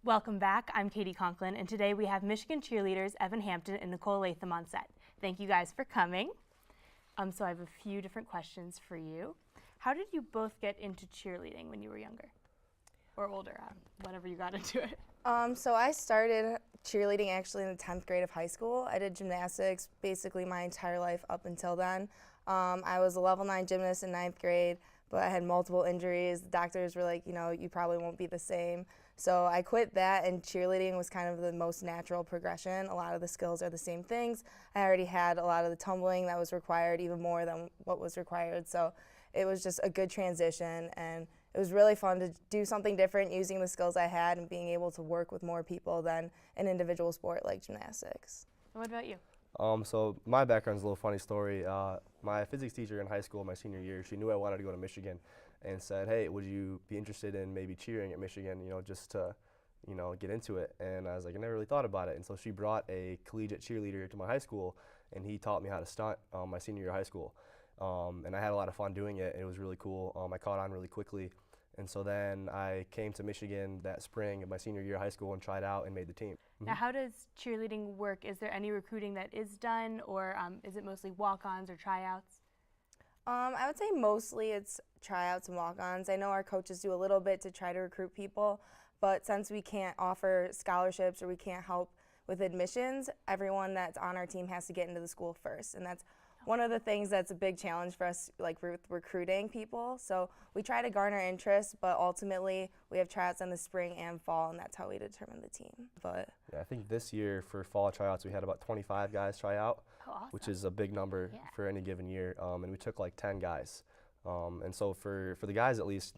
Welcome back. I'm Katie Conklin, and today we have Michigan cheerleaders Evan Hampton and Nicole Latham on set. Thank you guys for coming. So I have a few different questions for you. How did you both get into cheerleading when you were younger? Or older, whenever you got into it? So I started cheerleading actually in the 10th grade of high school. I did gymnastics basically my entire life up until then. I was a level 9 gymnast in 9th grade, but I had multiple injuries. The doctors were like, you probably won't be the same. So I quit that, and cheerleading was kind of the most natural progression. A lot of the skills are the same things. I already had a lot of the tumbling that was required, even more than what was required. So it was just a good transition, and it was really fun to do something different using the skills I had and being able to work with more people than an individual sport like gymnastics. And what about you? So my background's a little funny story. My physics teacher in high school, my senior year, she knew I wanted to go to Michigan and said, hey, would you be interested in maybe cheering at Michigan, just to, get into it? And I was like, I never really thought about it. And so she brought a collegiate cheerleader to my high school, and he taught me how to stunt my senior year of high school. And I had a lot of fun doing it. It was really cool. I caught on really quickly. And so then I came to Michigan that spring of my senior year of high school and tried out and made the team. Now, how does cheerleading work? Is there any recruiting that is done, or is it mostly walk-ons or tryouts? I would say mostly it's tryouts and walk-ons. I know our coaches do a little bit to try to recruit people, but since we can't offer scholarships or we can't help with admissions, everyone that's on our team has to get into the school first, and that's one of the things that's a big challenge for us, like recruiting people. So we try to garner interest, but ultimately we have tryouts in the spring and fall, and that's how we determine the team. But yeah, I think this year for fall tryouts we had about 25 guys try out, awesome. Which is a big number for any given year, and we took like 10 guys. And so for the guys at least,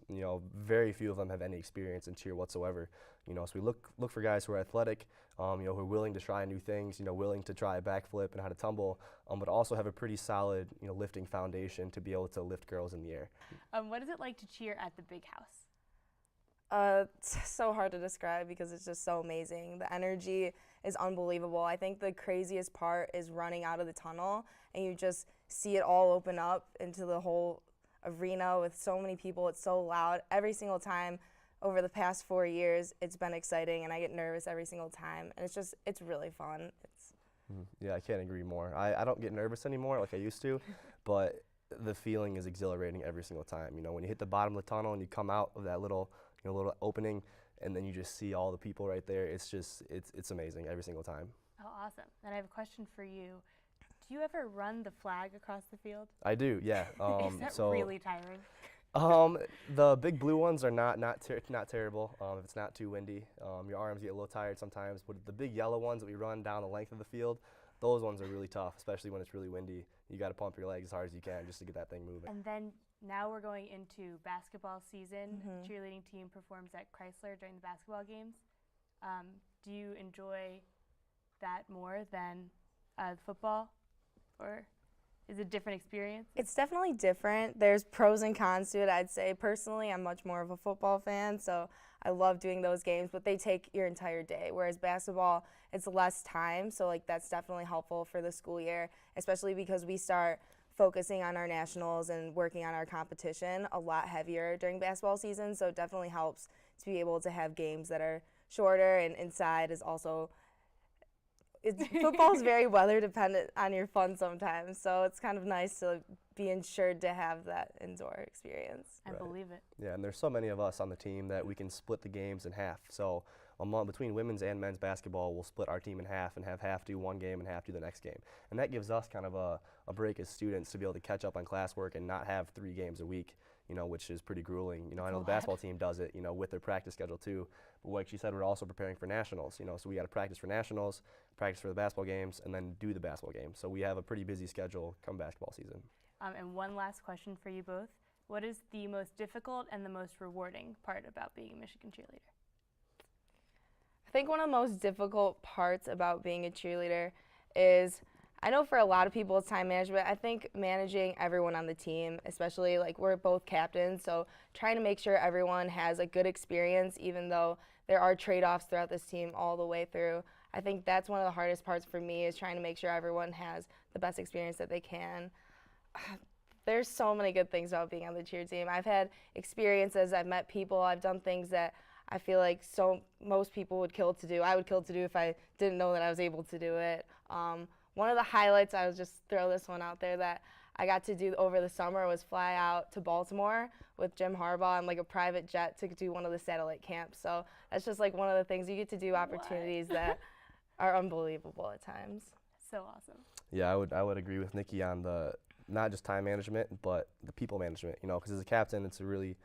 very few of them have any experience in cheer whatsoever. So we look for guys who are athletic, who are willing to try new things, willing to try a backflip and how to tumble, but also have a pretty solid, lifting foundation to be able to lift girls in the air. What is it like to cheer at the big house? It's so hard to describe because it's just so amazing. The energy is unbelievable. I think the craziest part is running out of the tunnel and you just see it all open up into the whole arena with so many people. It's so loud. Every single time over the past 4 years, it's been exciting, and I get nervous every single time, and it's really fun. Yeah, I can't agree more. I don't get nervous anymore like I used to, but the feeling is exhilarating every single time. When you hit the bottom of the tunnel and you come out of that little opening, and then you just see all the people right there. It's amazing every single time. Oh, awesome. And I have a question for you. Do you ever run the flag across the field? I do, yeah. Is that really tiring? The big blue ones are not terrible if it's not too windy. Your arms get a little tired sometimes, but the big yellow ones that we run down the length of the field, those ones are really tough, especially when it's really windy. You got to pump your legs as hard as you can just to get that thing moving. And then now we're going into basketball season. The cheerleading team performs at Chrysler during the basketball games. Do you enjoy that more than football, or is it a different experience? It's definitely different. There's pros and cons to it, I'd say. Personally, I'm much more of a football fan, so I love doing those games, but they take your entire day, whereas basketball, it's less time, so that's definitely helpful for the school year, especially because we start focusing on our nationals and working on our competition a lot heavier during basketball season, so it definitely helps to be able to have games that are shorter, and inside is also football is very weather dependent on your fun sometimes, so it's kind of nice to be insured to have that indoor experience. I believe it. Yeah, and there's so many of us on the team that we can split the games in half. So between women's and men's basketball, we'll split our team in half and have half do one game and half do the next game. And that gives us kind of a break as students to be able to catch up on classwork and not have 3 games a week, which is pretty grueling. I know the basketball team does it, with their practice schedule too. But like she said, we're also preparing for nationals, so we got to practice for nationals, practice for the basketball games, and then do the basketball games. So we have a pretty busy schedule come basketball season. And one last question for you both. What is the most difficult and the most rewarding part about being a Michigan cheerleader? I think one of the most difficult parts about being a cheerleader is, I know for a lot of people it's time management. I think managing everyone on the team, especially we're both captains, so trying to make sure everyone has a good experience, even though there are trade-offs throughout this team all the way through. I think that's one of the hardest parts for me, is trying to make sure everyone has the best experience that they can. There's so many good things about being on the cheer team. I've had experiences, I've met people, I've done things that I feel like most people would kill to do. I would kill to do if I didn't know that I was able to do it. One of the highlights, I was just throw this one out there, that I got to do over the summer was fly out to Baltimore with Jim Harbaugh on like a private jet to do one of the satellite camps. So that's just like one of the things you get to do, opportunities that are unbelievable at times. So awesome. Yeah, I would agree with Nikki on the not just time management, but the people management. You know, because as a captain, it's a really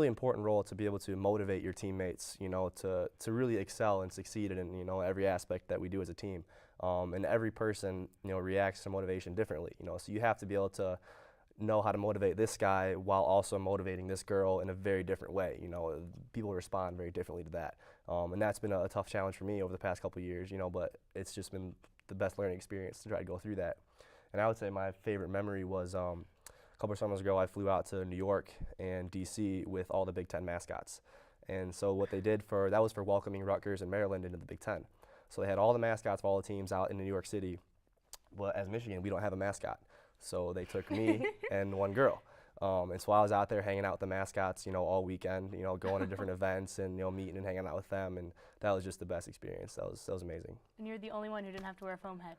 important role to be able to motivate your teammates. You know, to really excel and succeed in every aspect that we do as a team. And every person reacts to motivation differently. You know, so you have to be able to know how to motivate this guy while also motivating this girl in a very different way. You know, people respond very differently to that. And that's been a tough challenge for me over the past couple of years. You know, but it's just been the best learning experience to try to go through that. And I would say my favorite memory was a couple of summers ago, I flew out to New York and DC with all the Big Ten mascots. And so what they did that was for welcoming Rutgers and Maryland into the Big Ten. So they had all the mascots of all the teams out in New York City. But as Michigan, we don't have a mascot. So they took me and one girl. And so I was out there hanging out with the mascots, all weekend, going to different events and, meeting and hanging out with them. And that was just the best experience. That was amazing. And you're the only one who didn't have to wear a foam head.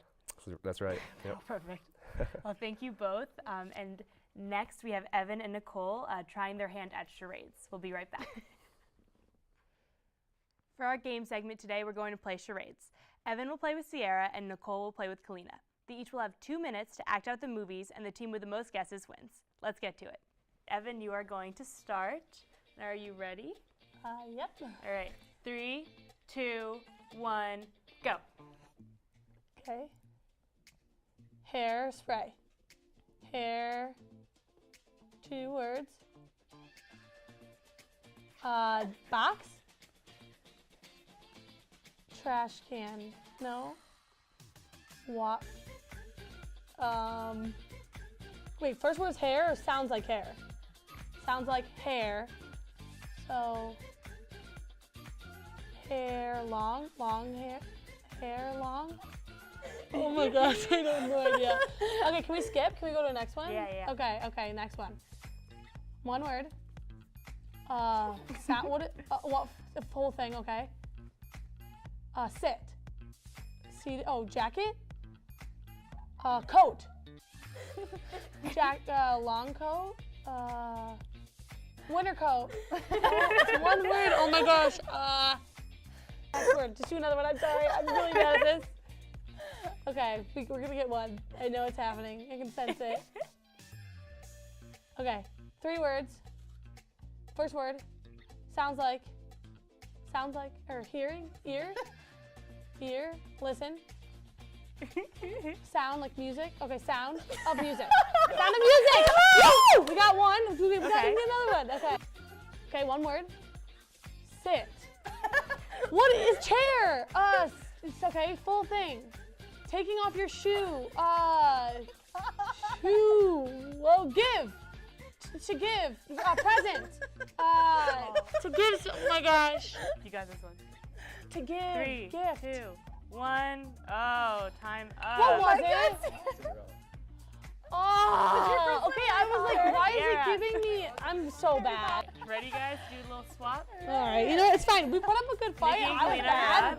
That's right. Yep. Oh, perfect. Well, thank you both. And next we have Evan and Nicole trying their hand at charades. We'll be right back. For our game segment today, we're going to play charades. Evan will play with Sierra and Nicole will play with Kalina. They each will have 2 minutes to act out the movies, and the team with the most guesses wins. Let's get to it. Evan, you are going to start. Are you ready? Yep. All right. 3, 2, 1, go. Okay. Hair spray. Hair, 2 words. Box. Trash can. No. What? Wait, first word's hair or sounds like hair? Sounds like hair. So, hair, long hair. Hair long? Oh my gosh, I have no idea. Okay, can we skip? Can we go to the next one? Yeah. Okay, next one. 1 word. What, the whole thing, okay. Sit. Jacket. Coat. Long coat. Winter coat. It's 1 word, oh my gosh. Next word, just do another one, I'm sorry, I'm really bad at this. Okay, we're gonna get one. I know it's happening, I can sense it. Okay, 3 words. First word, sounds like, or hearing, ear, listen. Sound like music. Okay, sound of music. Sound of music! Woo! We got one. We got another one. Okay, 1 word. Sit. What is chair? It's okay, full thing. Taking off your shoe. Shoe. Well, give. To give. Present. To give. Oh my gosh. You got this one. To give. 3, gift. 2, 1. Oh, time up. What was it? Oh, okay, I was like, why is it giving me? I'm so bad. Ready, guys? Do a little swap. All right, it's fine. We put up a good fight. Nikki, I was Kalina, bad.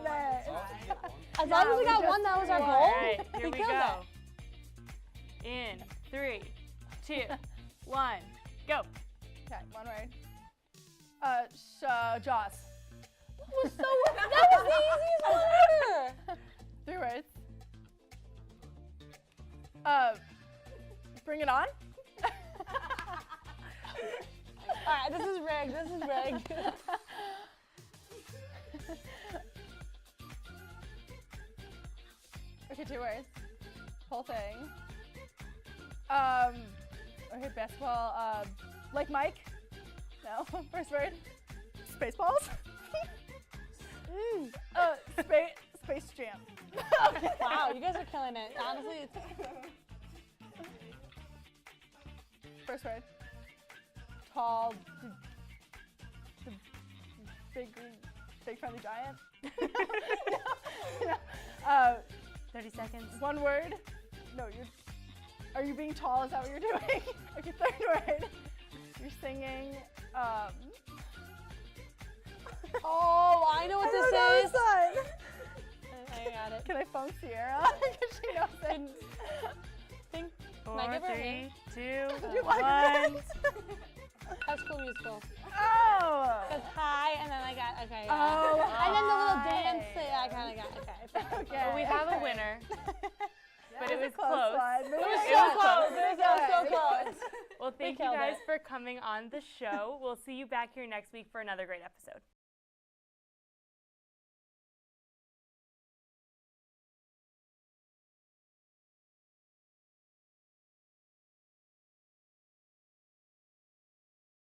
As long as we got one, that was our goal. All right, here we killed go. In 3, 2, 1, go. Okay, 1 word. Jaws. That was the easiest one ever. 3 words. Bring it on. All right, this is rigged. Okay, 2 words. Whole thing. Okay, basketball. Like Mike? No. First word. Spaceballs. Space Jam. Wow, you guys are killing it. Honestly, it's... First word. Tall. The big friendly giant. No. 30 seconds. 1 word. No, are you being tall? Is that what you're doing? Okay, 3rd word. You're singing. Oh, I know what this is. I got it. Can I phone Sierra? Because she knows it. Think. Four, Can I give her a 3, hint? 2, 1. High School Musical. Oh! That's high, and then I got, okay. Yeah. Oh, and then the little high. dance thing, I kind of got, okay. Okay. Well, we have a winner, but it was Close close. one. It was It so was close. close. It was so close. Well, thank you killed guys it. for coming on the show. We'll see you back here next week for another great episode.